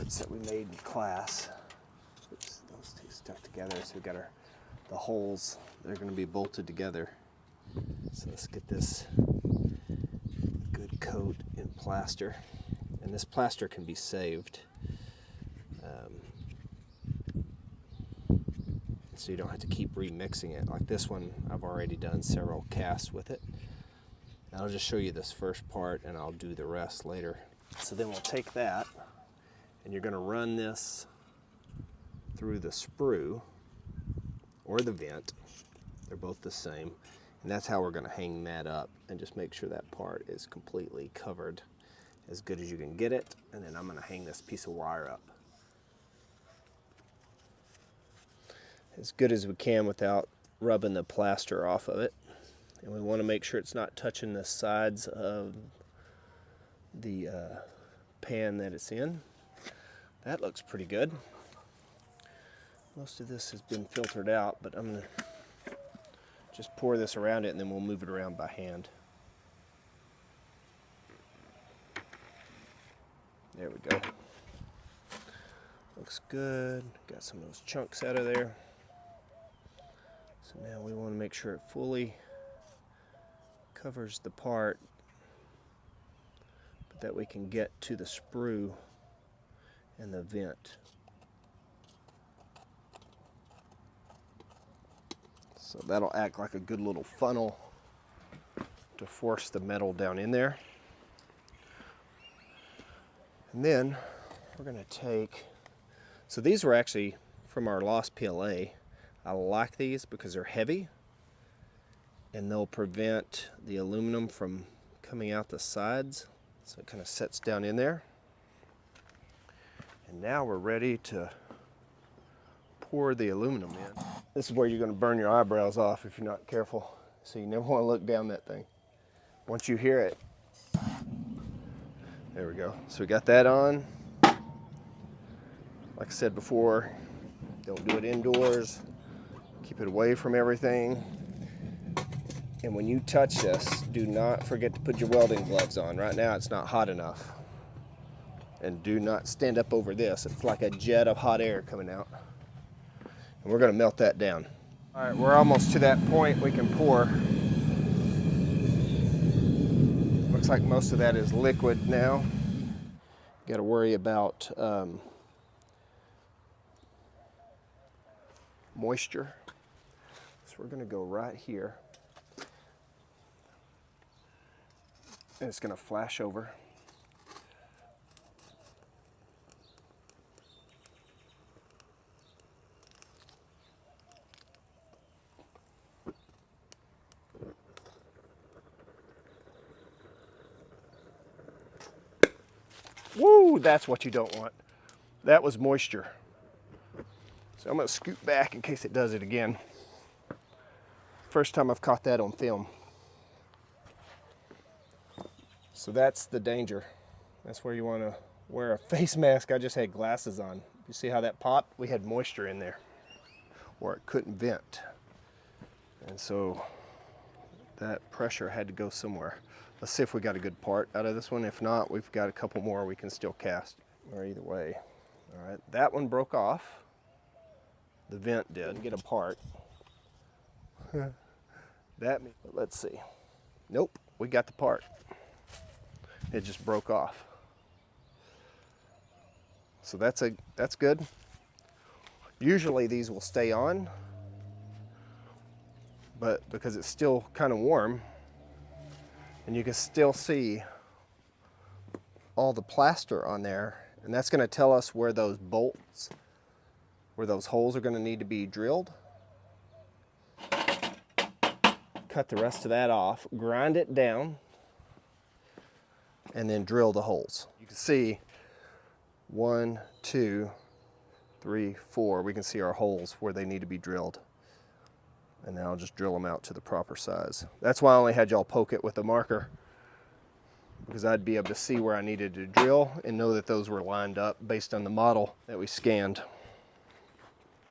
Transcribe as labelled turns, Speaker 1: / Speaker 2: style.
Speaker 1: parts that we made in class. Oops, those two stuck together, so we got the holes. They're going to be bolted together. So let's get this good coat in plaster, and this plaster can be saved, so you don't have to keep remixing it. Like this one, I've already done several casts with it. And I'll just show you this first part, and I'll do the rest later. So then we'll take that, and you're going to run this through the sprue or the vent. They're both the same. And that's how we're going to hang that up, and just make sure that part is completely covered as good as you can get it. And then I'm going to hang this piece of wire up as good as we can without rubbing the plaster off of it. And we want to make sure it's not touching the sides of the pan that it's in. That looks pretty good. Most of this has been filtered out, but I'm going to just pour this around it, and then we'll move it around by hand. There we go. Looks good. Got some of those chunks out of there. So now we want to make sure it fully covers the part, but that we can get to the sprue and the vent. So that'll act like a good little funnel to force the metal down in there. And then we're going to take, so these were actually from our Lost PLA. I like these because they're heavy, and they'll prevent the aluminum from coming out the sides. So it kind of sets down in there. And now we're ready to pour the aluminum in. This is where you're going to burn your eyebrows off if you're not careful. So you never want to look down that thing. Once you hear it, there we go. So we got that on. Like I said before, don't do it indoors. Keep it away from everything. And when you touch this, do not forget to put your welding gloves on. Right now it's not hot enough. And do not stand up over this. It's like a jet of hot air coming out. And we're going to melt that down. All right, we're almost to that point we can pour. Looks like most of that is liquid now. Got to worry about moisture. So we're going to go right here. And it's going to flash over. Woo, that's what you don't want. That was moisture. So I'm going to scoot back in case it does it again. First time I've caught that on film. So that's the danger. That's where you want to wear a face mask. I just had glasses on. You see how that popped? We had moisture in there, or it couldn't vent. And so that pressure had to go somewhere. Let's see if we got a good part out of this one. If not, we've got a couple more we can still cast, or either way. All right, that one broke off. The vent did get apart. But let's see. Nope, we got the part. It just broke off. So that's good. Usually these will stay on, but because it's still kind of warm, and you can still see all the plaster on there, and that's going to tell us where those bolts, where those holes are going to need to be drilled. Cut the rest of that off, grind it down, and then drill the holes. You can see 1, 2, 3, 4. We can see our holes where they need to be drilled. And now I'll just drill them out to the proper size. That's why I only had y'all poke it with a marker, because I'd be able to see where I needed to drill and know that those were lined up based on the model that we scanned.